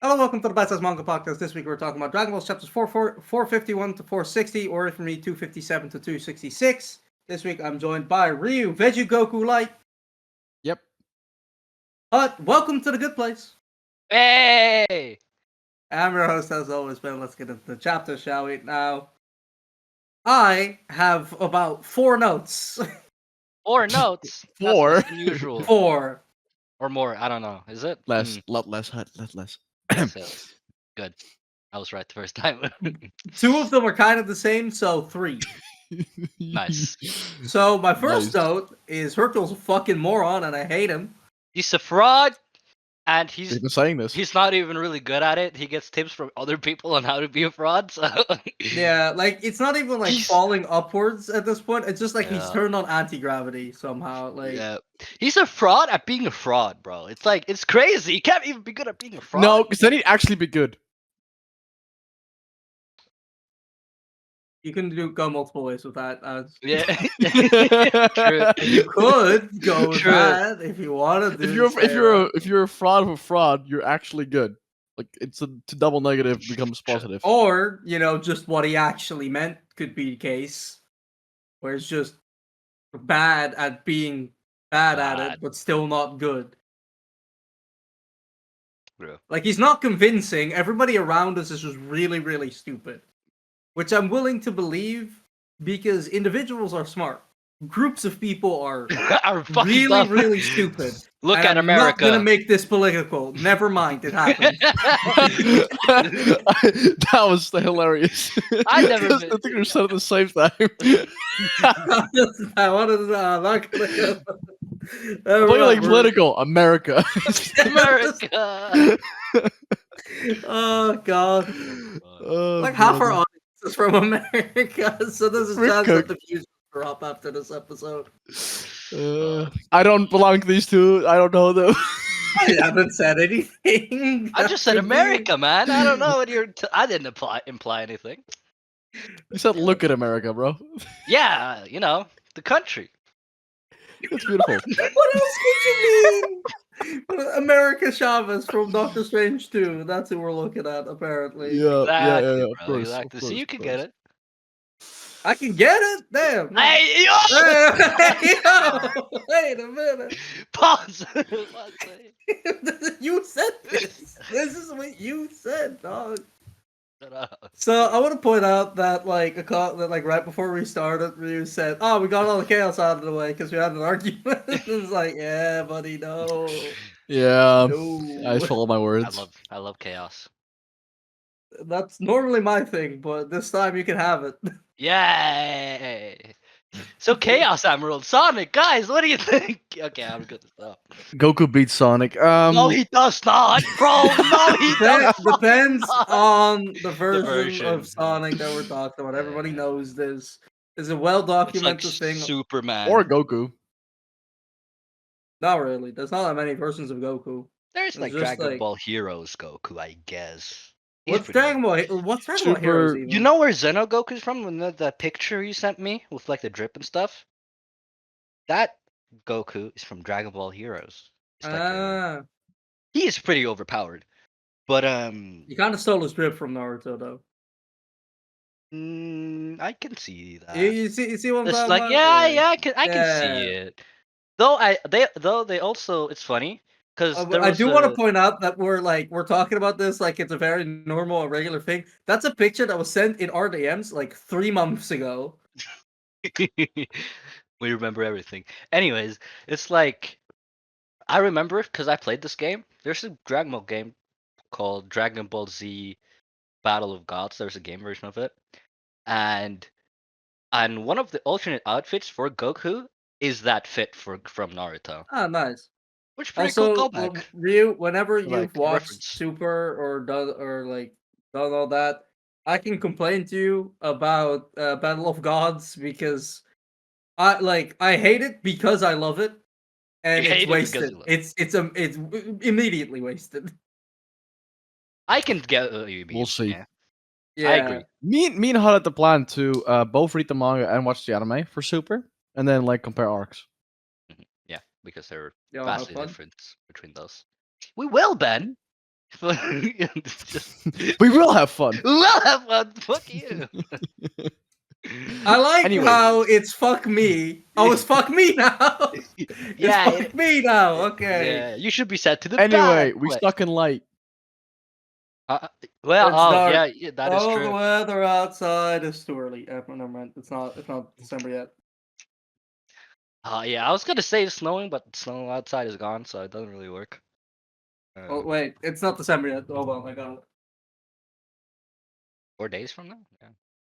Hello, welcome to the Best Manga Podcast. This week we're talking about Dragon Ball chapters 451 to 460, or for me, 257 to 266. This week I'm joined by Ryu, Veggie Goku Light. Yep. Welcome to the good place. Hey! I'm your host, as always, Ben. Let's get into the chapter, shall we? Now, I have about 4 notes. 4 notes? That's Four? less than usual. 4. Or more, I don't know. Is it? Less, lot less, less. Less. Good. I was right the first time. 2 of them are kind of the same, so 3. Nice. So my first Nice. note is Hercule's a fucking moron and I hate him. He's a fraud, and You've been saying this. he's not even really good at it. He gets tips from other people on how to be a fraud, so... Yeah, like, it's not even, like, He's- falling upwards at this point. It's just, like, he's Yeah. turned on anti-gravity somehow. Like, Yeah. He's a fraud at being a fraud, bro. It's like, it's crazy. He can't even be good at being a fraud. No, because then he'd actually be good. you can go multiple ways with that. Yeah. True. You could go with True. that if you wanted to. If you're a fraud of a fraud, you're actually good. Like it's to double negative becomes positive. Or, just what he actually meant could be the case. Where it's just bad at being bad at Bad. it, but still not good. True. Like, he's not convincing. Everybody around us is just really, really stupid. Which I'm willing to believe because individuals are smart. Groups of people are Are fucking really, dumb. really stupid. Look And at I'm not America. gonna make this political. Never mind, it happened. That was hilarious. I never Because been- I think we said at the same time. I wanted to. I'm not gonna go. Playing like political America. America. Oh god! Oh, Like half our God. audience is from America, so there's a Rick chance Cook. that the views will drop after this episode. I don't belong to these two. I don't know them. I haven't said anything. I just said America, man. I don't know what you're. I didn't imply anything. You said, "Look at America, bro." Yeah, the country. That's beautiful. What else could you mean? America Chavez from Doctor Strange 2. That's who we're looking at, apparently. Yeah, Exactly, of bro. course. Exactly. Of So course, you of can course. get it. I can get it? Damn. Hey, yo! Hey, yo! Wait a minute. Pause. You said this. This is what you said, dog. Shut up. So I want to point out that right before we started, Ryu said, "Oh, we got all the chaos out of the way because we had an argument." It's like, yeah, buddy, no. Yeah, No. I follow my words. I love chaos. That's normally my thing, but this time you can have it. Yay! So Chaos Emerald, Sonic, guys, what do you think? Okay, I'm good to stop. Goku beats Sonic. No, he does not, bro. No, he does not. Depends on the version version. of Sonic that we're talking about. Everybody Yeah. knows this. It's a well It's like documented thing. Superman. or Goku. Not really. There's not that many versions of Goku. There's like just Dragon like- Ball Heroes Goku, I guess. He's What's pretty Dragon Ball? What's Dragon Ball Heroes Super- even? You know where Zeno Goku's from? That picture you sent me with like the drip and stuff? That Goku is from Dragon Ball Heroes. It's like he is pretty overpowered. But you kind of stole his drip from Naruto, though. I can see that. You see what I'm It's talking like about? yeah, I can Yeah. see it. Though they also it's funny because I do want to point out that we're talking about this like it's a very normal and regular thing. That's a picture that was sent in our DMs like 3 months ago. we remember everything. Anyways, it's like I remember because I played this game. There's a Dragon Ball game called Dragon Ball Z Battle of Gods. There's a game version of it, and one of the alternate outfits for Goku is that fit from Naruto, Ah, nice. which is pretty Also, cool callback. Ryu, whenever you've Like, watched reference. Super or done all that, I can complain to you about Battle of Gods because I hate it because I love it, and You it's hate it because wasted. you love it. It's immediately wasted. I can get what you mean. We'll see. Yeah. Yeah, I agree. Me and Hud had the plan to both read the manga and watch the anime for Super, and then like compare arcs. Yeah, because there are Y'all have vastly fun. difference between those. We will, Ben. We will have fun. We'll have fun. Fuck you. I like Anyway. how it's fuck me. Oh, it's fuck me now. Yeah, it's fuck me now. Okay. Yeah, you should be set to the Anyway, bad we way. stuck in light. Well, It's oh dark. yeah, that is Oh, true. the weather outside is too early. Never mind. It's not December yet. Yeah, I was gonna say it's snowing, but the snow outside is gone, so it doesn't really work. Oh wait, it's not December yet. Hold on, I got it. 4 days from now. Yeah.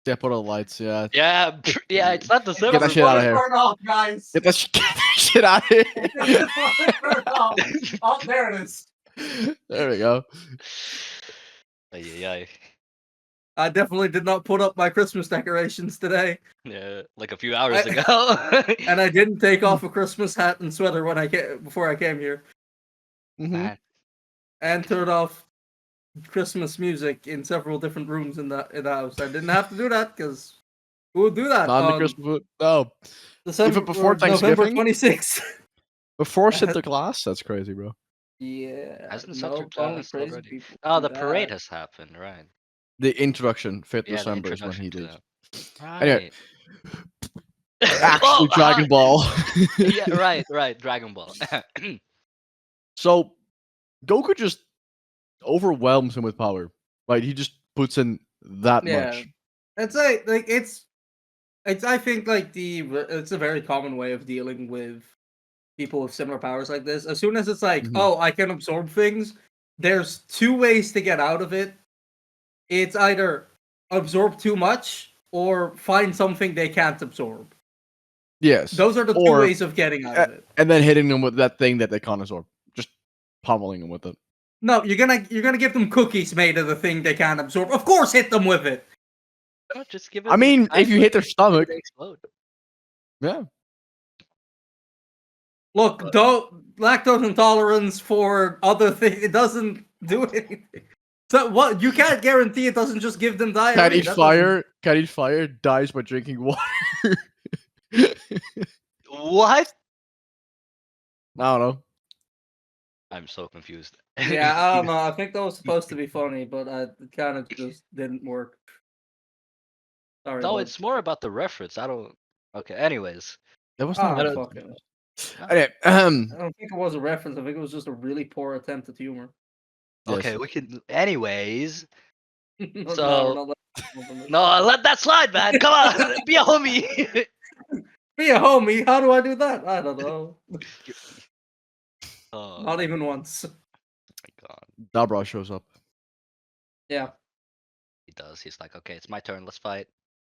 Yeah, put all the lights. Yeah. Yeah, yeah, it's not Get December. that shit outta here. Turn off, guys. Get that shit out of here. Turn off. Oh, there it is. There we go. Yeah, I definitely did not put up my Christmas decorations today, yeah, like a few hours I- ago. and I didn't take off a Christmas hat and sweater when before I came here, Man, and turned off Christmas music in several different rooms in the house. I didn't have to do that because who would do that Not in the on Christmas. No. December before or November Thanksgiving? 26th? Before Sinterklaas? That's crazy, bro. Yeah, hasn't no, only Sinterklaas crazy already? people Oh, do the parade that. has happened, right? The introduction, 5th Yeah, the December is when introduction he to leaves. that. Anyway. Right. Actually, Dragon Ball. Yeah, right, Dragon Ball. So, Goku just overwhelms him with power. Like, he just puts in that Yeah, much. it's I think like it's a very common way of dealing with people with similar powers like this. As soon as it's like, Mhm. oh, I can absorb things, there's two ways to get out of it. It's either absorb too much or find something they can't absorb. Yes. Those are the two Or- ways of getting out of it. And then hitting them with that thing that they can't absorb. Just pummeling them with it. No, you're gonna give them cookies made of the thing they can't absorb. Of course, hit them with it. No, just give it. I mean, if you hit their stomach. they explode. Yeah. Look, don't lactose intolerance for other things. It doesn't do anything. So what? You can't guarantee it doesn't just give them diarrhea. Can't eat That fire. Can't eat fire. Dies by drinking water. What? I don't know. I'm so confused. Yeah, I don't know. I think that was supposed to be funny, but it kind of just didn't work. Sorry. No, bud. it's more about the reference. I don't. Okay. Anyways, That was Ah, not. fuck it. Okay. I don't think it was a reference. I think it was just a really poor attempt at humor. okay, Yes. we can. Anyways, No, So- we're not letting this. no, let that slide, man. Come on, be a homie. Be a homie. How do I do that? I don't know. Oh Not even once. my god, Dabra shows up. Yeah. he does. He's like, okay, it's my turn. Let's fight.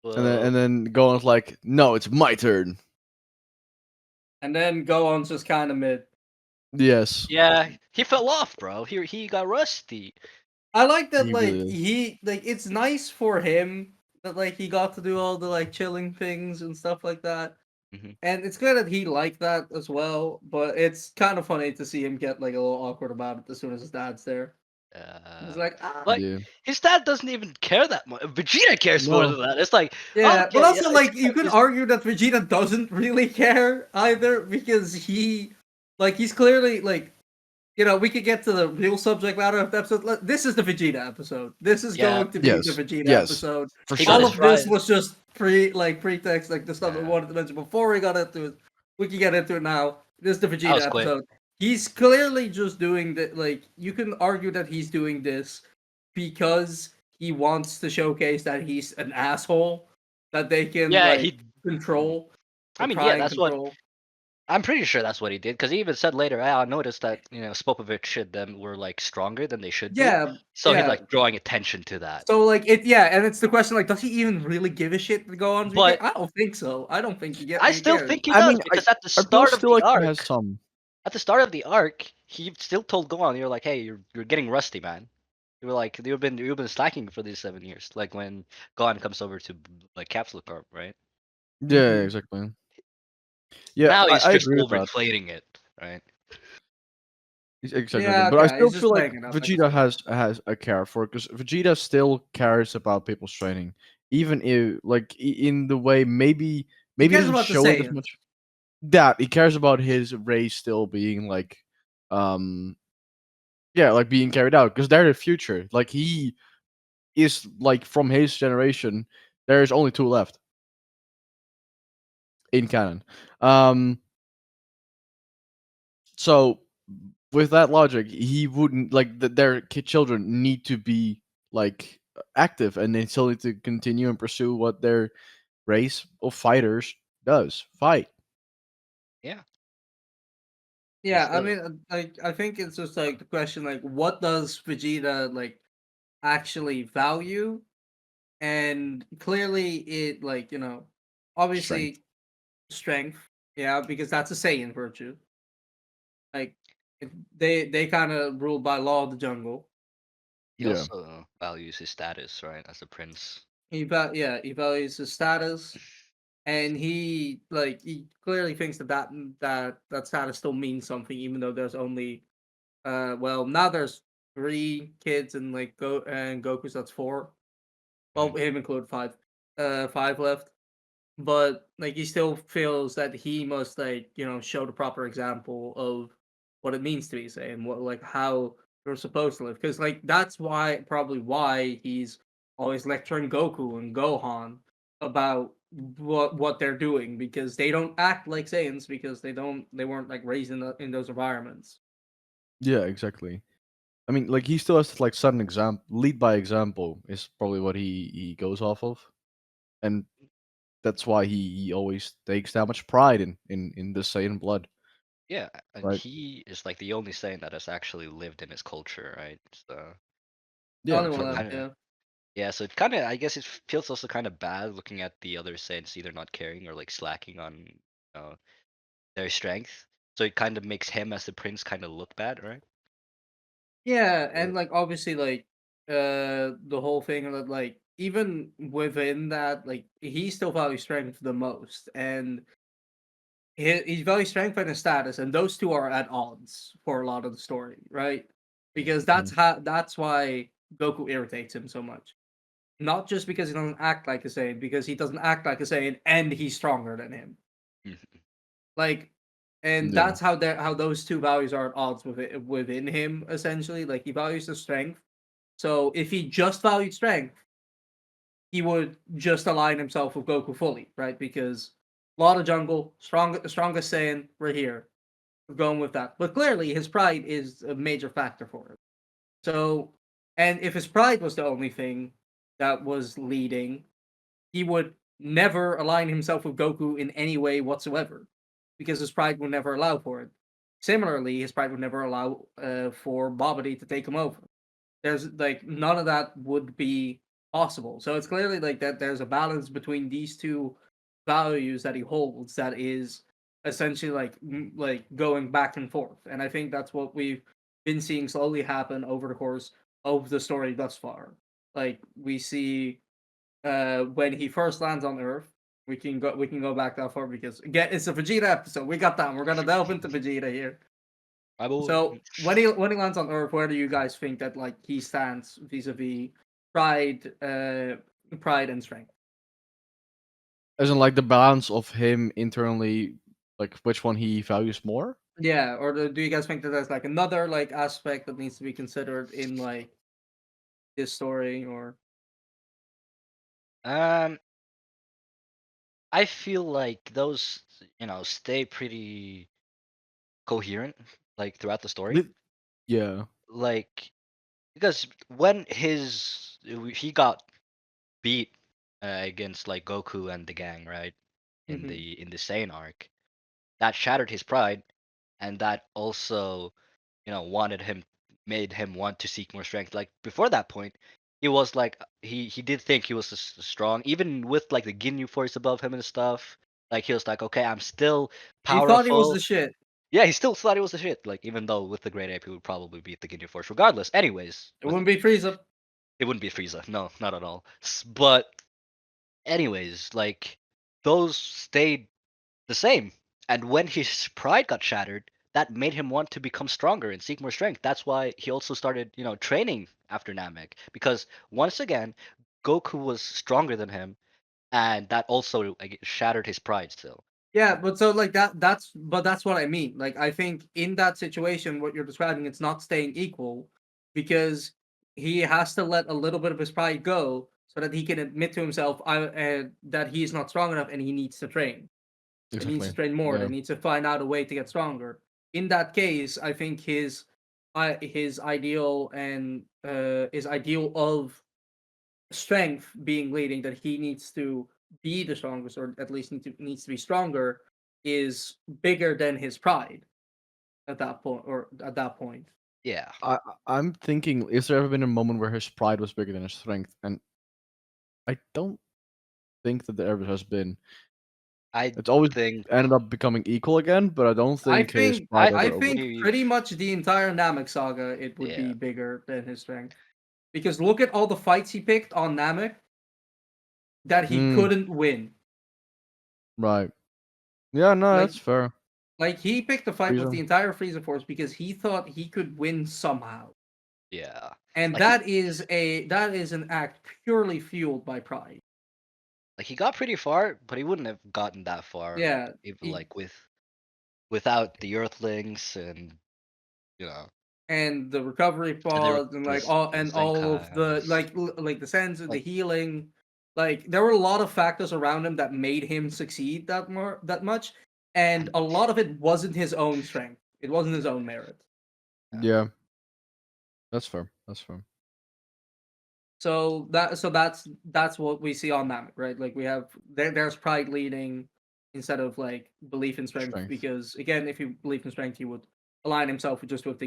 And then Gohan's like, no, it's my turn. And then Gohan's just kind of mid. Yes. yeah, he fell off, bro. He got rusty. I like that, He like, really it's nice for him that, like, he got to do all the, like, chilling things and stuff like that. Mhm. And it's good that he liked that as well, but it's kind of funny to see him get, like, a little awkward about it as soon as his dad's there. He's like, ah. Like, Yeah. his dad doesn't even care that much. Vegeta cares more No. than that. It's like, Yeah, okay, but also, yeah, like, it's you could his- argue that Vegeta doesn't really care either, because he's clearly, like, you know, we could get to the real subject matter of the episode. This is the Vegeta episode. This is Yeah. going to be Yes, the Vegeta yes. episode. For He sure. got All his of this rise. was just pretext, like the stuff that we Yeah. wanted to mention before we got into it. We can get into it now. This is the was Vegeta quick. episode. He's clearly just doing that. Like, you can argue that he's doing this because he wants to showcase that he's an asshole that they can Yeah, like he. control. I or mean, try yeah, and that's what. control. I'm pretty sure that's what he did because he even said later, I noticed that Spopovich and them were like stronger than they should be. Yeah. So yeah. he's like drawing attention to that. So like and it's the question like, does he even really give a shit to go on? But- I don't think so. I don't think he gets. I still think he I does mean, because at the I start of feel the like arc, he has some. at the start of the arc, he still told Gohan, "You're like, hey, you're getting rusty, man. You were like, you've been slacking for these 7 years." Like when Gohan comes over to like Capsule Corp, right? Yeah, Mhm. exactly. Yeah, now he's I just agree with that. overinflating it, right? Exactly. Yeah, But I okay, still he's just feel like playing it up, I Vegeta has a care for it because Vegeta still cares about people's training, even if like in the way maybe he cares doesn't about the show it as Saiyans. much. That he cares about his race still being like, um, Yeah, like being carried out because they're the future. Like he is like from his generation. There's only two left in canon. Um, so with that logic, he wouldn't like their children need to be like active, and they still need to continue and pursue what their race of fighters does: fight. Yeah. Yeah, It's I the mean, like, I think it's just like the question, like, what does Vegeta like actually value? And clearly, it like Strength. obviously strength, yeah, because that's a Saiyan virtue. Like, they kind of rule by law of the jungle. he Yeah. also values his status, right, as a prince. Yeah, he values his status, and he clearly thinks that status still means something, even though there's only well, now there's three kids and like Goku's that's four. Mhm. Well, him included five left. But like he still feels that he must like show the proper example of what it means to be Saiyan, what like how you're supposed to live, because like that's probably why he's always lecturing Goku and Gohan about what they're doing, because they don't act like Saiyans because they weren't like raised in those environments. Yeah, exactly. I mean, like he still has to like set an example, lead by example is probably what he goes off of, and that's why he always takes that much pride in the Saiyan blood, Yeah, and right? he is like the only Saiyan that has actually lived in his culture, right? So, The Yeah, only one so left, exactly. kind of yeah. yeah, so it kind of I guess it feels also kind of bad looking at the other Saiyans either not caring or like slacking on their strength. So it kind of makes him as the prince kind of look bad, right? Yeah, Uh, and like obviously like the whole thing that like even within that, like he still values strength the most, and he values strength and his status, and those two are at odds for a lot of the story, right? Because Hmm. that's why Goku irritates him so much. Not just because he doesn't act like a Saiyan, because he doesn't act like a Saiyan and he's stronger than him. Hmm. Like, and yeah, that's how those two values are at odds within him essentially. Like he values the strength, so if he just valued strength, he would just align himself with Goku fully, right? Because Law of the Jungle, strongest Saiyan, we're here. We're going with that. But clearly his pride is a major factor for him. So, and if his pride was the only thing that was leading, he would never align himself with Goku in any way whatsoever, because his pride would never allow for it. Similarly, his pride would never allow for Babidi to take him over. There's like none of that would be possible. So it's clearly like that there's a balance between these two values that he holds that is essentially like going back and forth. And I think that's what we've been seeing slowly happen over the course of the story thus far. Like we see when he first lands on Earth, we can go back that far because again it's a Vegeta episode. We got that. We're gonna delve into Vegeta here. My boy. So when he lands on Earth, where do you guys think that like he stands vis-a-vis pride, pride and strength? as in like the balance of him internally, like which one he values more. Yeah, or do you guys think that there's like another like aspect that needs to be considered in like this story or? Um, I feel like those stay pretty coherent like throughout the story. Yeah. Like because when he got beat against like Goku and the gang, right? In Hmm. the Saiyan arc, that shattered his pride, and that also, wanted him, made him want to seek more strength. Like before that point, he was like he did think he was strong, even with like the Ginyu Force above him and stuff. Like he was like, okay, I'm still He thought he was powerful. the shit. Yeah, he still thought he was the shit. Like even though with the Great Ape, he would probably beat the Ginyu Force regardless. Anyways, It wouldn't be Frieza. it wouldn't be Frieza. No, not at all. But anyways, like those stayed the same. And when his pride got shattered, that made him want to become stronger and seek more strength. That's why he also started, training after Namek. Because once again, Goku was stronger than him, and that also like, shattered his pride still. Yeah, but so like that's what I mean. Like I think in that situation what you're describing it's not staying equal because he has to let a little bit of his pride go so that he can admit to himself that he's not strong enough and he needs to train. That he needs to Exactly. train more, that Yeah. he needs to find out a way to get stronger. In that case, I think his ideal and his ideal of strength being leading that he needs to be the strongest or at least needs to be stronger is bigger than his pride at that point. Yeah, I'm thinking, is there ever been a moment where his pride was bigger than his strength? And I don't think that there ever has been. I It's always think ended up becoming equal again, but I don't I think his think pride I I ever over. think believe. pretty much the entire Namek saga it would Yeah, be bigger than his strength. Because look at all the fights he picked on Namek that he Mm, couldn't win. right. Yeah, no, Like that's fair. he picked a fight with Frieza. the entire Frieza Force because he thought he could win somehow. yeah. And Like he that is an act purely fueled by pride. like he got pretty far, but he wouldn't have gotten that far Yeah, even he, like without the Earthlings and you know and the recovery and there pods and like was all the and all of the Zenkais like the sense of the like healing. Like there were a lot of factors around him that made him succeed that much, and and a lot of it wasn't his own strength. It wasn't his own merit. yeah, Yeah, that's fair. That's fair. So that's what we see on Namek, right? Like we have there's pride leading instead of like belief in strength Strength. because again, if you believe in strength, he would align himself with just with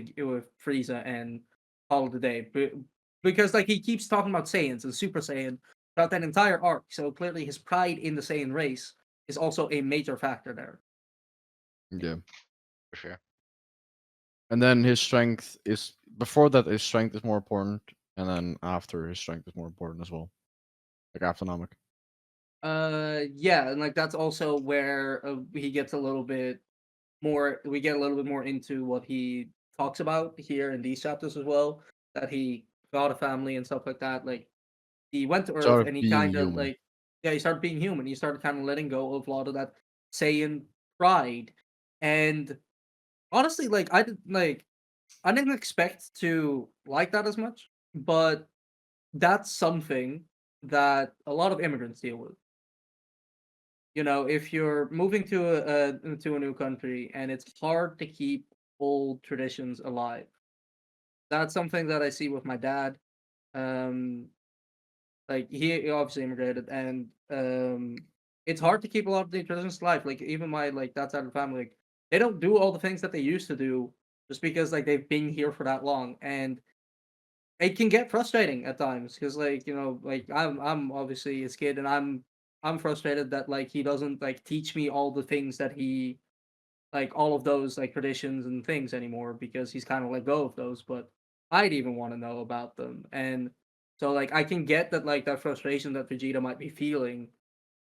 Frieza and call it a day. Because like he keeps talking about Saiyans and Super Saiyan throughout that entire arc, so clearly his pride in the Saiyan race is also a major factor there. Yeah. for sure. And then his strength is before that. His strength is more important, and then after his strength is more important as well. Like after Namek. Yeah, and like that's also where he gets a little bit more we get a little bit more into what he talks about here in these chapters as well, that he got a family and stuff like that. Like he went to Sort Earth of and he being kind of human. like yeah, he started being human. He started kind of letting go of a lot of that Saiyan pride. And honestly, I didn't expect to like that as much, but that's something that a lot of immigrants deal with. You know, if you're moving to a new country and it's hard to keep old traditions alive, that's something that I see with my dad. Um, like he obviously immigrated, and it's hard to keep a lot of the traditions alive. Like even my like that side of the family, like, they don't do all the things that they used to do just because like they've been here for that long, and it can get frustrating at times because like you know like I'm obviously his kid and I'm frustrated that like he doesn't like teach me all the things that he like all of those like traditions and things anymore because he's kind of let go of those, but I'd even want to know about them. And so like I can get that like that frustration that Vegeta might be feeling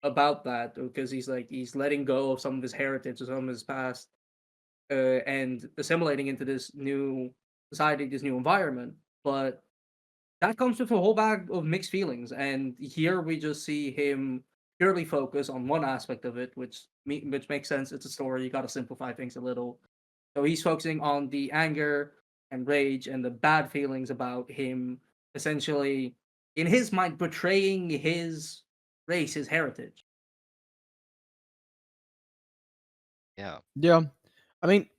about that because he's like he's letting go of some of his heritage or some of his past and assimilating into this new society, this new environment. But that comes with a whole bag of mixed feelings, and here we just see him purely focus on one aspect of it, which makes sense. It's a story; you got to simplify things a little. So he's focusing on the anger and rage and the bad feelings about him, essentially, in his mind, betraying his race, his heritage. Yeah, Yeah. I mean,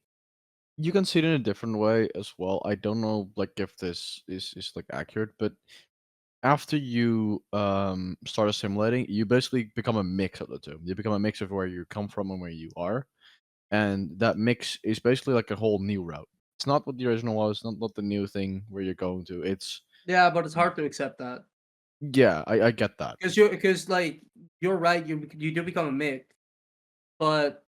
you can see it in a different way as well. I don't know like if this is like accurate, but after you start assimilating, you basically become a mix of the two. You become a mix of where you come from and where you are, and that mix is basically like a whole new route. It's not what the original was. Not the new thing where you're going to. It's Yeah, but it's hard to accept that yeah, I get that. because like you're right, you do become a mix, but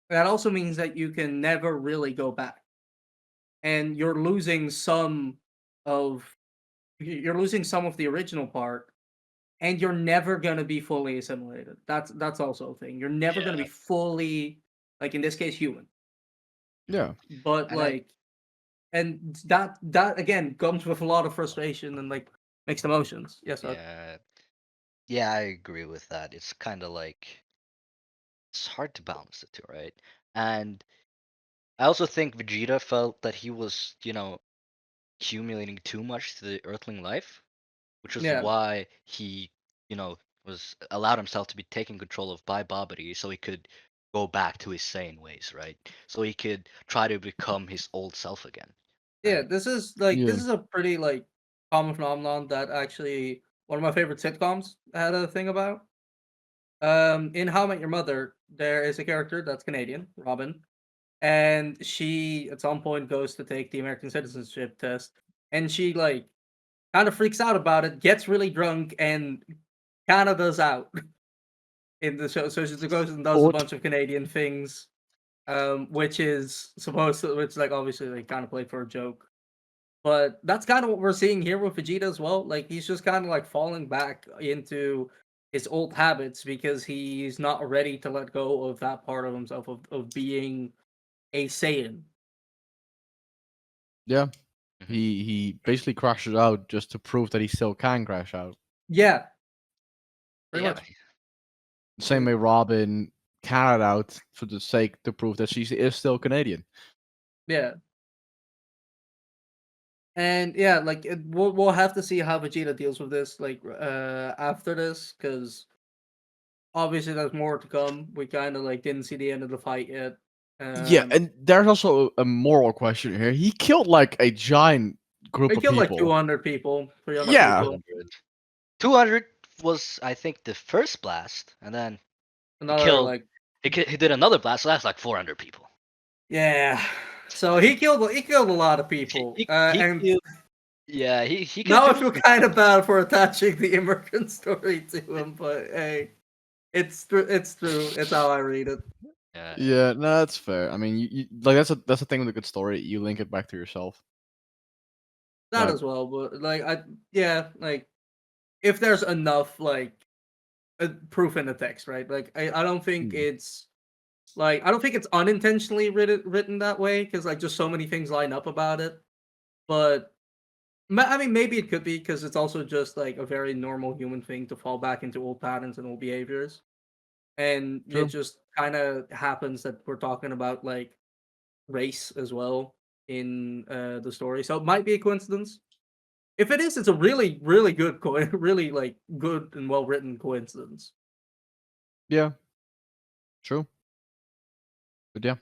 that also means that you can never really go back, and of you're losing some of the original part, and you're never gonna be fully assimilated. That's also a thing. You're never gonna be yeah, fully like in this case human. mhm. Yeah, But And I like and that again comes with a lot of frustration and like mixed emotions. Yes, yeah, yeah, I agree with that. It's kind of like it's hard to balance the two, right? And I also think Vegeta felt that he was, accumulating too much to the Earthling life, which is Yeah, why he, you know, was allowed himself to be taken control of by Babidi, so he could go back to his sane ways, right? So he could try to become his old self again, yeah. right? Yeah. This is a pretty like common phenomenon that actually one of my favorite sitcoms had a thing about. In How I Met Your Mother, there is a character that's Canadian, Robin, and she at some point goes to take the American citizenship test, and she like kind of freaks out about it, gets really drunk, and Canada's out in the show. So she goes and does a What? bunch of Canadian things, which is supposed to, which like obviously they kind of played for a joke. But that's kind of what we're seeing here with Vegeta as well. Like he's just kind of like falling back into his old habits because he's not ready to let go of that part of himself of being a Saiyan. Yeah. Hmm. He basically crashes out just to prove that he still can crash out. Yeah, pretty Yeah, much. Same way Robin carried out for the sake to prove that she is still Canadian. Yeah. And yeah, like we'll have to see how Vegeta deals with this, like after this, because obviously there's more to come. We kind of like didn't see the end of the fight yet. Yeah, Um, and there's also a moral question here. He killed like a giant group we of killed like people. 200 people, 300 Yeah. people. 200. 200 was, I think, the first blast, and then he Another killed. like He did another blast, so that's like 400 people. yeah. So Like he killed a lot of he people, he, he and killed. Yeah, he killed now I people feel for kind of bad for attaching the immigrant story to him. But hey, it's true. It's true. It's how I read it. yeah, yeah. Yeah, no, that's fair. I mean, like that's a thing with a good story. You link it back to yourself. That Like, as well, but like yeah, like if there's enough like proof in the text, right? Like I don't think hmm, it's like I don't think it's unintentionally written that way because like just so many things line up about it. But I mean, maybe it could be because it's also just like a very normal human thing to fall back into old patterns and old behaviors, and it true. just kind of happens that we're talking about like race as well in the story, so it might be a coincidence. If it is, it's a really, really good, really like good and well written coincidence. Yeah, true. But yeah,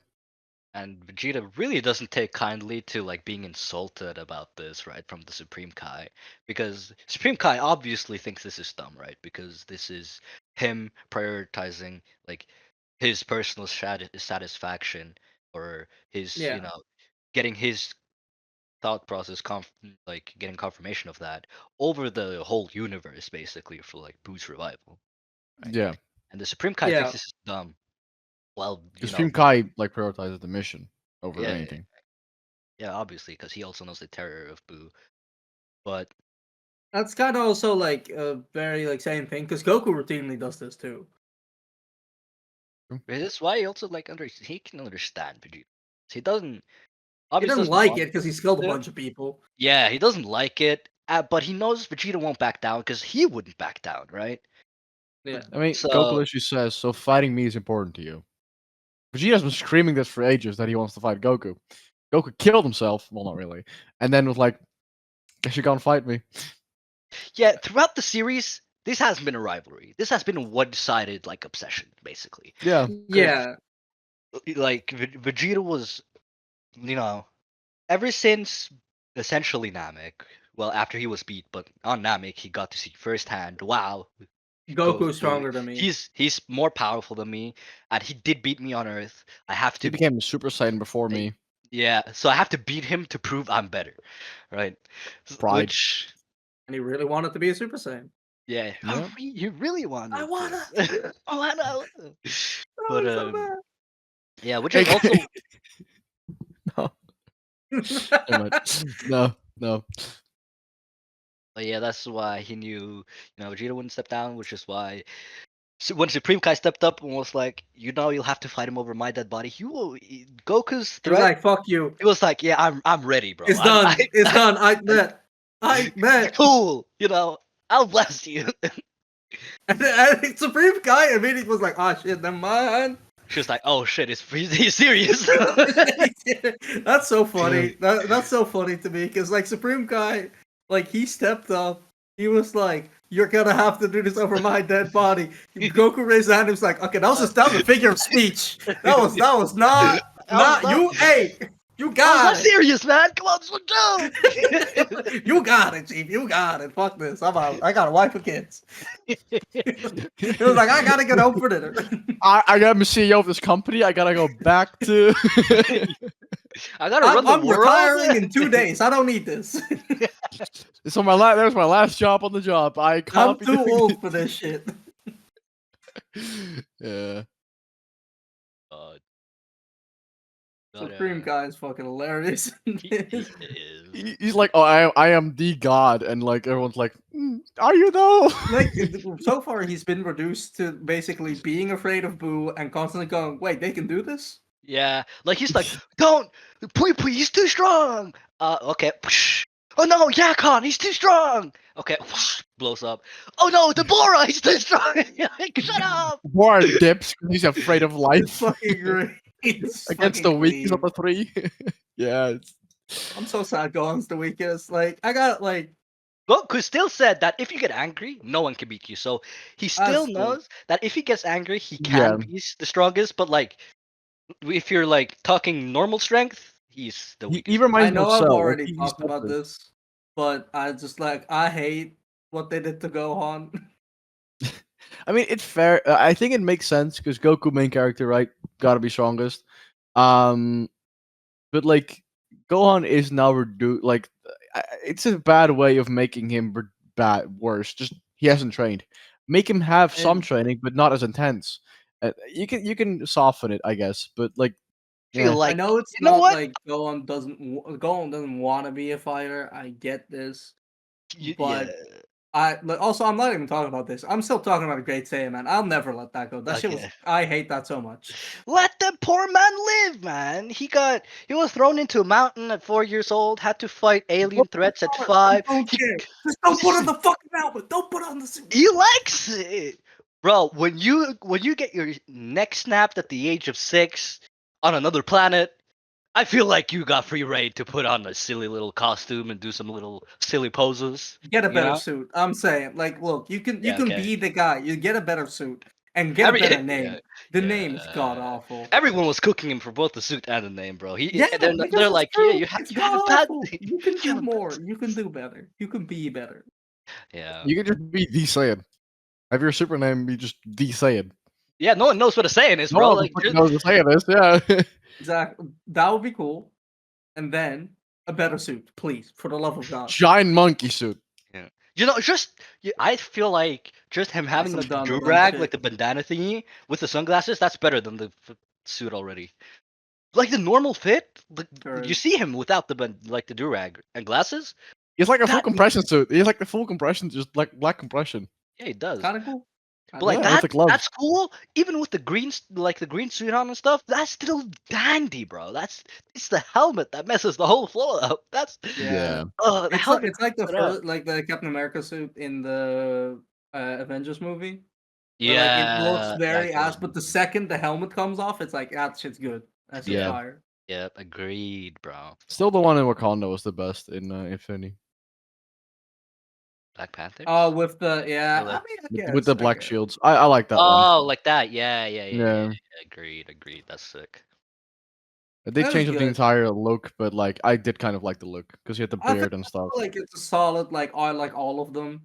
And Vegeta really doesn't take kindly to like being insulted about this, right, from the Supreme Kai, because Supreme Kai obviously thinks this is dumb, right? Because this is him prioritizing like his personal satisfaction or his, Yeah, getting his thought process like getting confirmation of that over the whole universe basically for like Boo's revival, right? yeah. And the Supreme Kai thinks yeah. this is dumb. Well, Because Stream Kai like prioritizes the mission over yeah, anything. yeah, obviously, because he also knows the terror of Boo. But That's kind of also like a very like same thing because Goku routinely does this too. True. this is why he also like he can understand Vegeta. He doesn't He obviously doesn't doesn't like want it because to. he's killed a Yeah, bunch of people. yeah, he doesn't like it, but he knows Vegeta won't back down because he wouldn't back down, right? Yeah, I mean, Goku So literally says, "So fighting me is important to you." Vegeta's been screaming this for ages that he wants to fight Goku. Goku killed himself. Well, not really. And then was like, "Guess you can't fight me." yeah, throughout the series, this hasn't been a rivalry. This has been a one-sided like obsession, basically. Yeah. Because yeah. like Vegeta was, you know, ever since essentially Namek. Well, after he was beat, but on Namek he got to see firsthand. Wow, Goku's Goku, stronger than me. he's more powerful than me, and he did beat me on Earth. I have He to, became a Super Saiyan before I, me. yeah. So I have to beat him to prove I'm better, right? Pride. Which, And he really wanted to be a Super Saiyan. yeah, Yeah. you really I wanted wanna. to. Oh, I know. Oh, But it's so yeah, which is Hey, also no, never mind. bad. No, no. but yeah, that's why he knew, Vegeta wouldn't step down, which is why when Supreme Kai stepped up and was like, you'll have to fight him over my dead body. Goku's He was threat. like, "Fuck you. It was like, yeah, I'm ready, bro. It's done. It's done. I bet. I bet." cool. I'll bless you. And Supreme Guy immediately was like, "Oh shit, never mind." She was like, "Oh shit, he's serious." That's so funny. That's so funny to me because like Supreme Guy, like he stepped up. He was like, "You're gonna have to do this over my dead body." Goku raised his hand. He was like, "Okay, that was a figure of speech. That was not I was not, you. Hey, you I was got not it. serious, man. Come on, slow down. You got it, Chief. You got it. Fuck this. I'm out. I got a wife and kids." It was like, I gotta get home for dinner. I got the CEO of this company. I gotta go back to. I gotta run the I'm world. retiring in 2 days. I don't need this. So there's my last job on the job. I I'm copied. too old for this shit. Yeah. God. Supreme Guy is fucking hilarious. He is. He's like, oh, I am the god, and like everyone's like, are you though? Like so far, he's been reduced to basically being afraid of Boo and constantly going, "Wait, they can do this." Yeah, like he's like, don't, Pui Pui, he's too strong. Okay. Oh no, Yakon, he's too strong. Okay, blows up. Oh no, Deborah, he's too strong. Shut up. War dips because he's afraid of It's life fucking great. It's against the fucking weakest of clean. the three. Yeah. I'm so sad Gohan's the weakest. Like I got like Goku still said that if you get angry, no one can beat you. So he still that's true. knows that if he gets angry, he Yeah. can be the strongest. But like, if you're like talking normal strength, he's the He weakest. reminds I me of know I've Cell. Like, already he's talked about separate. this, but I just like I hate what they did to Gohan. I mean, it's fair. I think it makes sense because Goku, main character, right? Gotta be strongest. But like Gohan is now reduced. Like, it's a bad way of making him worse. Just he hasn't trained. Make him have some And training, but not as intense. You can soften it, I guess. But like, Feel yeah, I like, know it's you know not what? like Gohan doesn't want to be a fighter. I get this, Yeah, but also I'm not even talking about this. I'm still talking about Great Saiyan, man. I'll never let that go. That shit was okay. I hate that so much. Let the poor man live, man. He was thrown into a mountain at 4 years old. Had to fight alien threats at I 5. don't care. Just don't put on the fucking helmet. Don't put on the suit. He likes it, bro. When you get your neck snapped at the age of 6 on another planet, I feel like you got free reign to put on a silly little costume and do some little silly poses. Get a You better know? suit. I'm saying, like, look, you Yeah, can okay. be the guy. You get a better suit and get a better name. Yeah, The name's god yeah. awful. Everyone was cooking him for both the suit and the name, bro. Yeah, They're because they're it's like, yeah, true. you It's you have a god bad awful. thing. You can You do have a bad more. You can do better. You can be better. Yeah. you can just be the Saiyan. Have your super name be just the Saiyan. Yeah, no one knows what a saying is, No bro. one Like, fucking knows what Saiyan is. Yeah. Exactly. That would be cool. And then a better suit, please, for the love of God. Giant monkey suit. yeah. You know, I feel like just him having some like the dumb durag, shit. like the bandana thingy with the sunglasses, that's better than the suit already. Like the normal fit, Sure you is. see him without the like the durag and glasses. He's like a full That compression suit. He's like the full compression, just like black compression. yeah, he does. Kind of cool. But like Yeah, with the gloves. that's cool. Even with the green, like the green suit on and stuff, that's still dandy, bro. It's the helmet that messes the whole flow up. That's Yeah. the helmet. It's like the messes it up. first, like the Captain America suit in the Avengers movie. Where, like it looks Yeah, very yeah, ass, but the second the helmet comes off, it's like that shit's good. That shit's Yeah. fire. yeah, agreed, bro. Still, the one in Wakanda was the best in Infinity. Black Panthers. With the I Really? mean, I guess, With the I black guess. shields. I like that one. Oh, like that. Yeah. Yeah. Agreed. That's sick. They That was changed up the good. entire look, but like I did kind of like the look because he had the I beard and stuff. feel like it's a solid. Like I like all of them.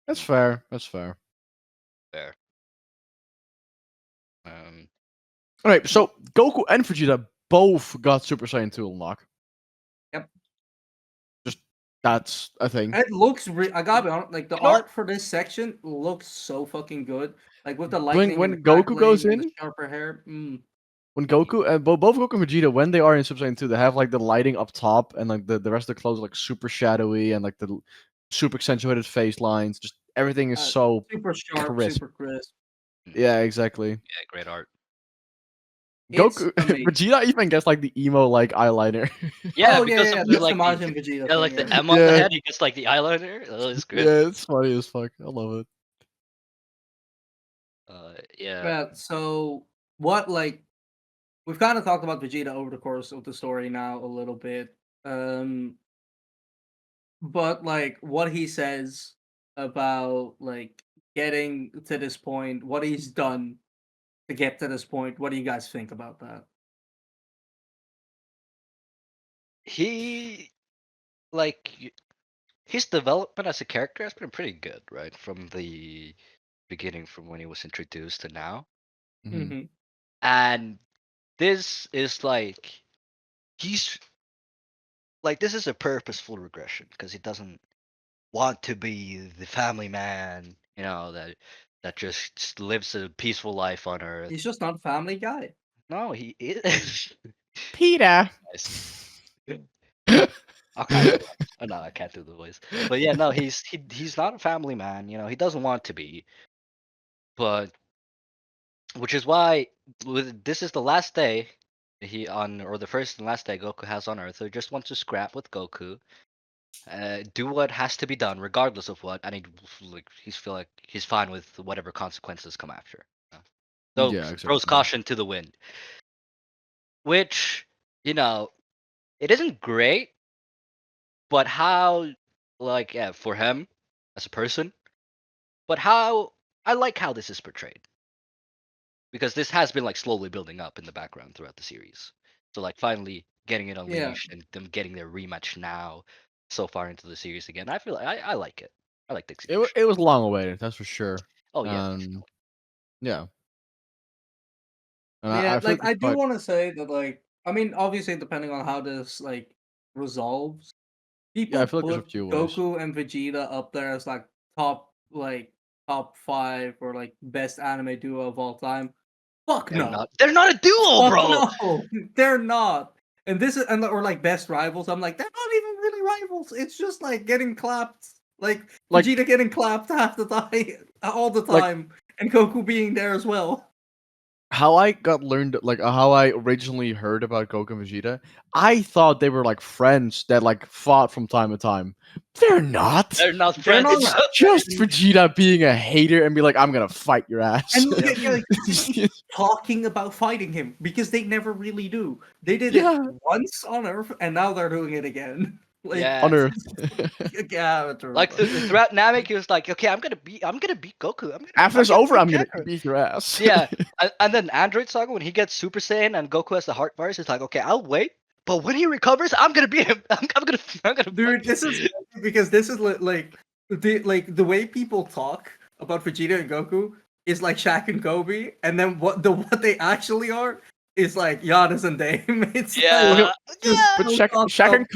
That's fair. That's fair. Fair. Alright, so Goku and Vegeta both got Super Saiyan 2 unlock. Yep. Just that's a thing. It looks. I gotta be honest. Like the You know- art for this section looks so fucking good. Like with the lightning When and the Goku goes crackling and the in? sharper hair. When Goku and both Goku and Vegeta, when they are in Super Saiyan 2, they have like the lighting up top and like the rest of the clothes are, like super shadowy and like the super accentuated face lines. Just everything is so Super sharp, crisp. super crisp. Yeah, exactly. Yeah, great art. It's Goku amazing. Vegeta even gets like the emo like eyeliner. Yeah, Oh because yeah. of That's like the Majin Vegeta. yeah, like thing, the M on the Yeah. head, he gets like the eyeliner. Oh, it's great. Yeah, it's funny as fuck. I love it. Yeah. Yeah. So what like we've kind of talked about Vegeta over the course of the story now a little bit. Um, but like what he says about like getting to this point, what he's done to get to this point. What do you guys think about that? He like his development as a character has been pretty good, right? From the beginning, from when he was introduced to now. Mhm. Hmm. And this is he's this is a purposeful regression because he doesn't want to be the family man, that just lives a peaceful life on Earth. He's just not a family guy. No, he is. Peter. Nice. I'll kind of. Oh, no, I can't do the voice. But yeah, no, he's not a family man. He doesn't want to be. But which is why this is the last day or the first and last day Goku has on Earth. So he just wants to scrap with Goku, do what has to be done, regardless of what, and he's feel like he's fine with whatever consequences come after. So Yeah, throws exactly. caution to the wind, which you know it isn't great, but how yeah, for him as a person, but how I like how this is portrayed because this has been slowly building up in the background throughout the series. So finally getting it Yeah, unleashed and them getting their rematch now, so far into the series again. I feel I like it. I like the execution. It was long awaited, that's for sure. Oh yeah, for sure. Yeah, and yeah. I feel Like like I it's do quite. want to say that, like, I mean, obviously, depending on how this resolves, Yeah, I people feel like there's a put few ways. Goku and Vegeta up there as top top five or best anime duo of all time. Fuck They're not. no. They're not a duo, Fuck bro. no. They're not. And this is or best rivals. I'm like, they're not even really rivals. It's just getting clapped. Like Like Vegeta getting clapped half the time all the like time. And Goku being there as well. how I got learned, how I originally heard about Goku and Vegeta. I thought they were like friends that fought from time to time. They're not. They're not They're friends. not It's just friends. Vegeta being a hater and be like, I'm gonna fight your ass. And Yep. they keep talking about fighting him because they never really do. They did it Yeah, once on Earth and now they're doing it again. Yeah. on Earth. Yeah, true. Throughout Namek, he was like, "Okay, I'm gonna beat Goku. After I'm it's gonna over, beat I'm gonna Kakarot." beat your ass. Yeah, and then Android Saga, when he gets Super Saiyan and Goku has the heart virus, it's like, "Okay, I'll wait, but when he recovers, I'm gonna beat him. I'm gonna Dude, this is fucking." because this is the way people talk about Vegeta and Goku is like Shaq and Kobe, and then what they actually are is like Giannis and Dame. It's Okay, Yeah, just yeah. but so Shaq and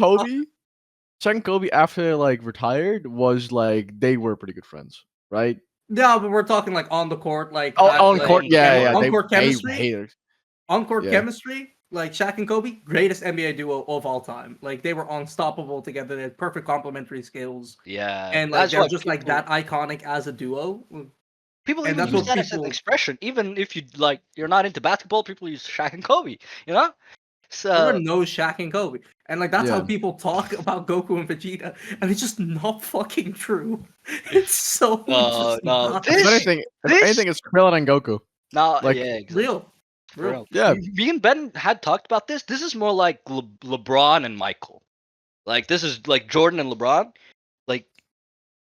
Kobe, after they retired was they were pretty good friends, right? yeah, but we're talking on the court, Oh, Yeah, on court, on the yeah, yeah, court. on they court they chemistry, haters, on court yeah. chemistry, like Shaq and Kobe, greatest NBA duo of all time. Like they were unstoppable together. They had perfect complementary skills, Yeah, and that's they're why just people that iconic as a duo. people And even that's use what Mhm. that as an people expression. Even if you're not into basketball, people use Shaq and Kobe. You know, everyone so knows Shaq and Kobe, and that's how Yeah. people talk about Goku and Vegeta, and it's just not fucking true. It's so no, just no, not If this anything, it's Krillin and Goku. no, Like, yeah, exactly. real, For real. real. yeah, Me and Ben had talked about this. This is more like LeBron and Michael. This is like Jordan and LeBron. Like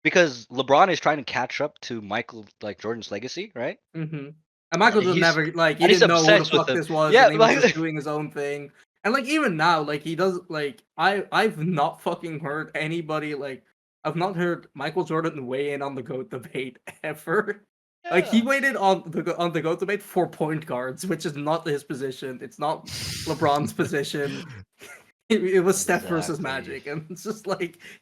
because LeBron is trying to catch up to Michael, Jordan's legacy, right? Hmm. And Michael And just he's never he and he's didn't know who the obsessed with fuck him. this was, Yeah, and he was just doing his own thing. And even now, he does I've not fucking heard anybody I've not heard Michael Jordan weigh in on the GOAT debate ever. He yeah, waited on the GOAT debate for point guards, which is not his position. It's not LeBron's position. It was Steph versus exactly. Magic, and it's just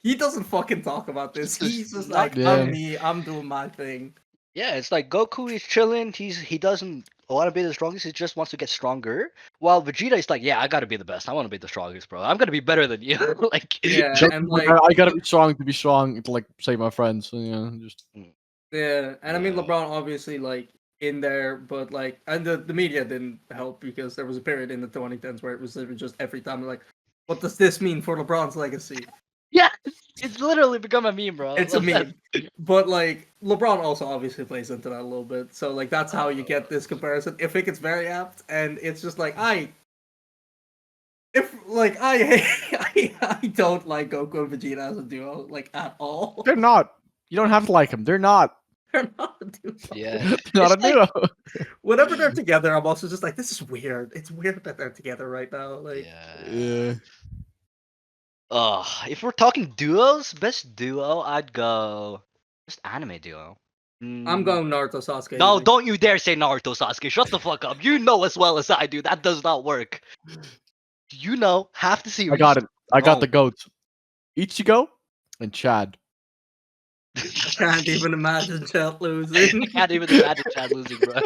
he doesn't fucking talk about this. Just He's just not like, I'm yeah. me, I'm doing my thing. Yeah, it's like Goku is chilling. He doesn't want to be the strongest. He just wants to get stronger. While Vegeta is like, yeah, I gotta be the best. I want to be the strongest, bro. I'm gonna be better than you. Yeah, Goku's and like, I gotta be strong to be strong to save my friends. So, just Mm, yeah, and I mean yeah, LeBron obviously in there, but and the media didn't help because there was a period in the 2010s where it was literally just every time what does this mean for LeBron's legacy? Yeah, it's literally become a meme, bro. It's a meme. But like LeBron also obviously plays into that a little bit. So like that's how you get this comparison. I think it's very apt, and it's just like I don't like Goku and Vegeta as a duo like at all. They're not. You don't have to like them. They're not. They're not a duo. Yeah. They're not a It's like- duo. Whenever they're together, I'm also just like, this is weird. It's weird that they're together right now. Like, Yeah. If we're talking duos, best duo, I'd go best anime duo. I'm going Naruto Sasuke. No, easy. don't you dare say Naruto Sasuke. Shut the fuck up. You know as well as I do that does not work. You know half the series. I got it. I got the wrong. goats. Ichigo and Chad. Can't even imagine Chad losing. Can't even imagine Chad losing, bro.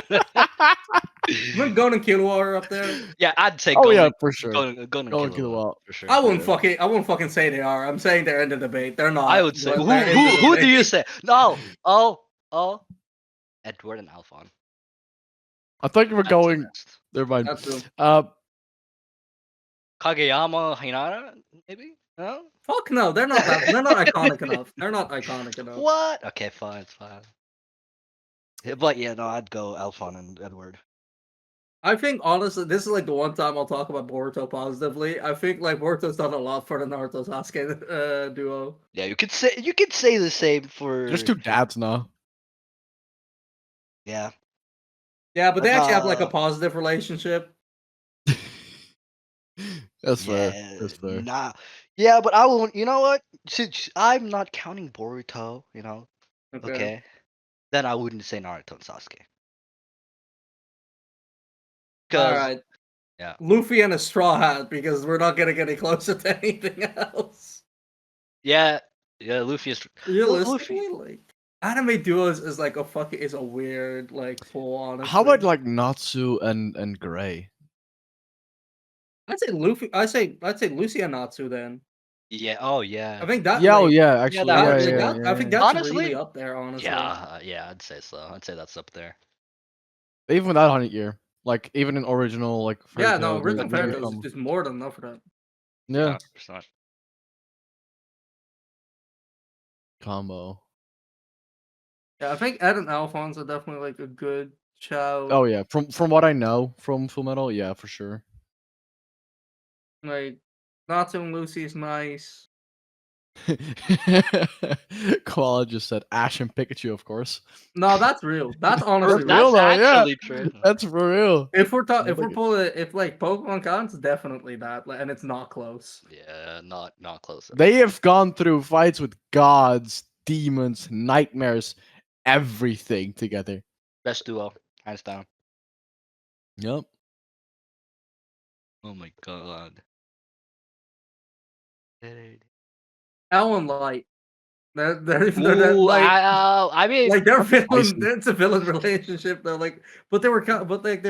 When Gon and Killua are up there, Yeah, I'd say. Oh Gon yeah, and- for sure. Gon and Gon and Killua, Killua. for sure. I wouldn't fucking say they are. I'm saying they're in the debate. They're not. I would say. but Who they're in the do you debate. say? No. Oh. Edward and Alphon. I thought you were I'd say going. best. Never mind. That's true. Kageyama, Hinata, maybe? No? Fuck no, they're not. They're not iconic enough. They're not iconic enough. What? Okay, fine, it's fine. Yeah, but yeah, no, I'd go Alphon and Edward. I think honestly, this is like the one time I'll talk about Boruto positively. I think like Boruto's done a lot for the Naruto Sasuke duo. Yeah, you could say the same for. There's two dads now. Yeah. Yeah, but they actually have like a Uh, positive relationship. That's fair. Yeah, That's fair. nah. Yeah, but I won't. You know what? Since I'm not counting Boruto, you know. Okay. Then I wouldn't say Naruto and Sasuke. All 'Cause- right. yeah. Luffy and a straw hat because we're not gonna get any closer to anything else. Yeah, Luffy is. Realistically, like anime duos is like is a weird like pull honestly. How about like Natsu and Gray? I'd say Luffy. I'd say Lucy and Natsu then. Yeah. Oh yeah. I think that. Yeah, oh like, yeah, actually, that yeah, works, yeah, yeah. yeah, I think yeah. that's Honestly, really up there. Honestly. Yeah, I'd say so. I'd say that's up there. Even without 100 Year, like even in original, like Yeah, Fairy no, Tail, Rhythm they Fairy become- is more than enough for that. yeah, 100%. combo. Yeah, I think Ed and Alphonse are definitely like a good shout. Oh yeah, from what I know from Full Metal, yeah, for sure. Like Natsu and Lucy is nice. Koala just said Ash and Pikachu, of course. No, that's real. That's honestly That's real real. though, yeah. actually true. That's for real. If we're I if we're like it. pulling if like Pokemon counts, definitely that, and it's not close. Yeah, not close. They have gone through fights with gods, demons, nightmares, everything together. Best duo, hands down. Yep. Oh my god. L and Light. They're Ooh, like I mean, like they're That's villain. spicy. It's a villain relationship. They're like, but they were they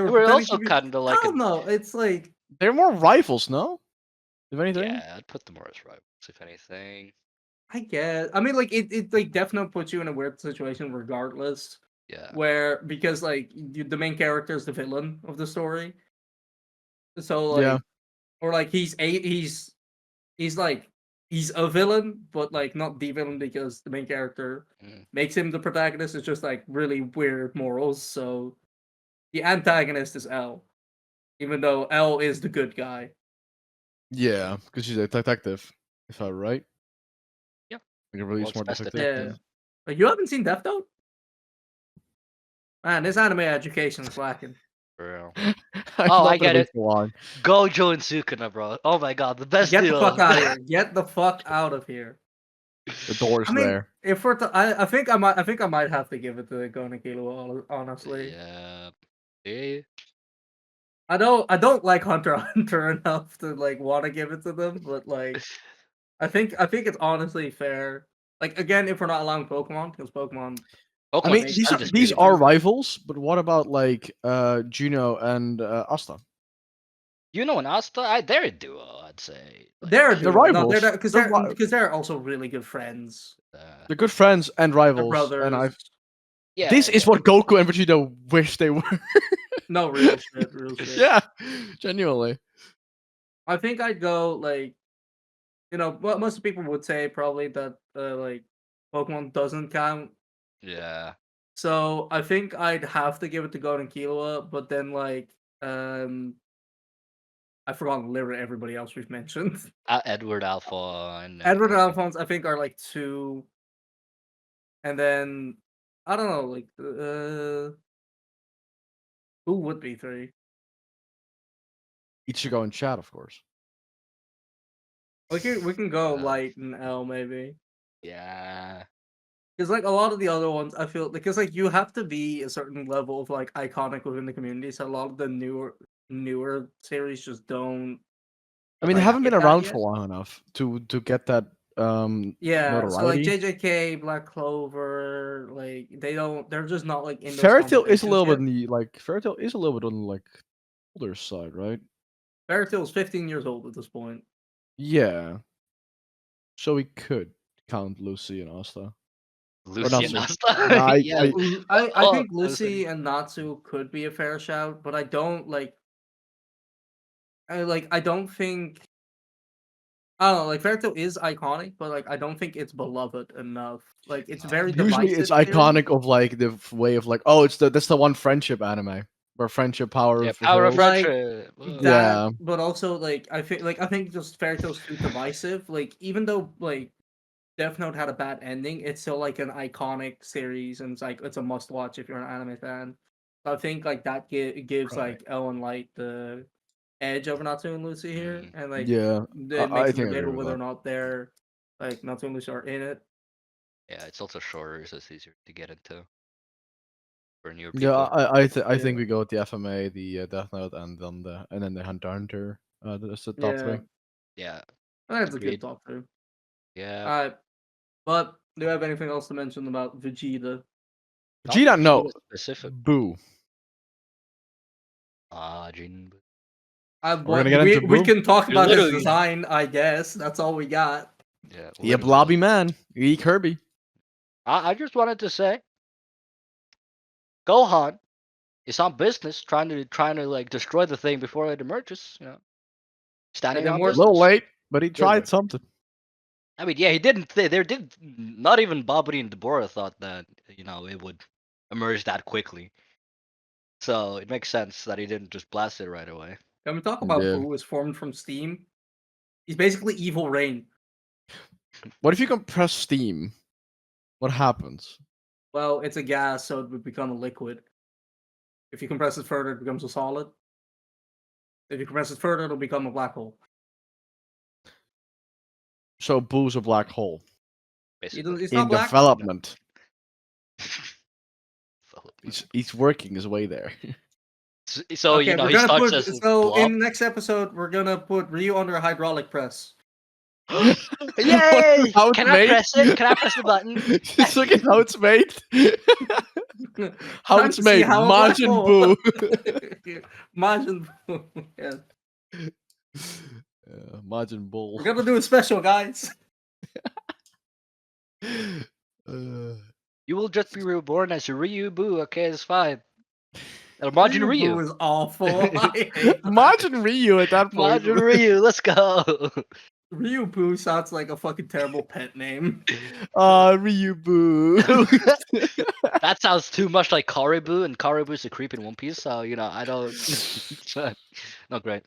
were also technically- kind of like. I don't know. It's like They're more rivals, no? If anything. Yeah, I'd put them more as rivals, if anything. I guess. I mean, like it like definitely puts you in a weird situation, regardless. Yeah. Where because like the main character is the villain of the story. So like, Yeah. or like he's like he's a villain, but like not the villain because the main character Mhm. makes him the protagonist. It's just like really weird morals. So the antagonist is L, even though L is the good guy. Yeah, because she's a detective, if I'm right. Yeah. Like a really World's smart best detective. Yeah. Like you haven't seen Death Note? Man, this anime education is lacking. For real. I Oh, love I get that it. so long. Gojo and Sukuna, bro. Oh my god, the best Get the duo. fuck out of here! Get the fuck out of here! The door's I mean, there. if we're I think I might have to give it to Gon and Killua, honestly. Yeah. Yeah. I don't like Hunter x Hunter enough to like want to give it to them, but like I think it's honestly fair. Like again, if we're not allowing Pokemon, because Pokemon I Pokemon mean, makes these sense. are, these are rivals, but what about like Juno and Asta? Yuno and Asta, they're a duo, I'd say. Like, they're They're duo. No, rivals. because They're ri- they're also really good friends. They're good friends and They're rivals, brothers. and I. yeah. This is what Goku and Vegeta wish they were. No, real shit, real shit. Yeah, genuinely. I think I'd go like you know, what most people would say probably that like Pokemon doesn't count. Yeah. So I think I'd have to give it to Golden Killua, but then like um I forgot literally everybody else we've mentioned. Edward Alpha and Edward and everything. Alphonse I think are like 2, and then I don't know, like who would be 3? Ichigo in chat, of course. We can go Uh, Light and L maybe. yeah. Because like a lot of the other ones, I feel because like you have to be a certain level of like iconic within the community. So a lot of the newer series just don't I mean, they like haven't been get that around yet. for long enough to get that Yeah, so like notoriety. JJK, Black Clover, like they don't. They're just not like in those Fairy Tail is a conversations little bit yet. in the Fairy Tail is a little bit on the like older side, right? Fairy Tail's 15 years old at this point. Yeah. So we could count Lucy and Asta. Or Lucy not and so. Asta. No, Yeah. I Oh, think I was Lucy thinking. and Natsu could be a fair shout, but I don't like. I don't think. I don't know. Like Fairy Tail is iconic, but like I don't think it's beloved enough. Like it's very Usually it's divisive series. iconic of like the way of like, oh, that's the one friendship anime where friendship power Yeah, Power of prevails. Like Friendship. that, Yeah. but also like I think just Fairy Tail's too divisive. Like even though like Death Note had a bad ending, it's still like an iconic series, and it's a must watch if you're an anime fan. So I think like that gives Right. like Ellen Light the edge over Natsu and Lucy here, Mm, and like Yeah. it I makes it think I agree debatable with whether or that. not they're like Natsu and Lucy are in it. yeah, it's also shorter, so it's easier to get into for newer Yeah, people. I think Yeah, we go with the FMA, the Death Note, and then the Hunter x Hunter. That's the top yeah, three. Yeah, that's a good agreed. talk too. Yeah. All right, but do you have anything else to mention about Vegeta? Not Vegeta, no. Vegeta specific. Boo. Jin. We're What gonna get into we Boo. can talk You're about his literally. design, I guess. That's all we got. Yeah, Yeah, literally. blobby man. Eat Kirby. I just wanted to say, Gohan is on business, trying to like destroy the thing before it emerges. You know, And standing then on A little business. late, but he Little tried bit. something. I mean, yeah, he didn't. There did not even Babidi and Deborah thought that it would emerge that quickly. So it makes sense that he didn't just blast it right away. Can we talk about Yeah. Boo is formed from steam? He's basically Evil Rain. What if you compress steam? What happens? Well, it's a gas, so it would become a liquid. If you compress it further, it becomes a solid. If you compress it further, it'll become a black hole. So Boo's a black hole Basically. It's in not black. development. So, He's working his way there. so Okay, we're he gonna starts put as a so blob. in the next episode we're gonna put Ryu under a hydraulic press. Yay! How it's Can I made? press it? Can I press the button? Just look at how it's made. How Time it's to see made. how a black Majin hole. Buu. Majin Buu. Yeah. Majin We're Bull. gonna do a special, guys. You will just be reborn as Ryu Boo. Okay, it's fine. Or Majin Ryu Ryu. Buu is awful. I hate that. Majin Ryu at that point. Majin Ryu. Let's go. Ryu Buu sounds like a fucking terrible pet name. Ryu Boo. That sounds too much like Karibu, and Karibu's a creep in One Piece. So I don't. Not great.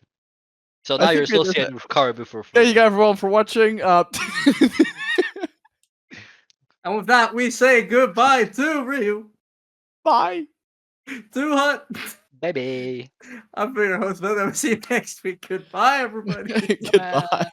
So I now you're think we associated with Karibu for. Thank you guys everyone for watching. And with that, we say goodbye to Ryu. Bye. Too hot. Baby. I'm your host, Bill. I'll see you next week. Goodbye, everybody. Goodbye.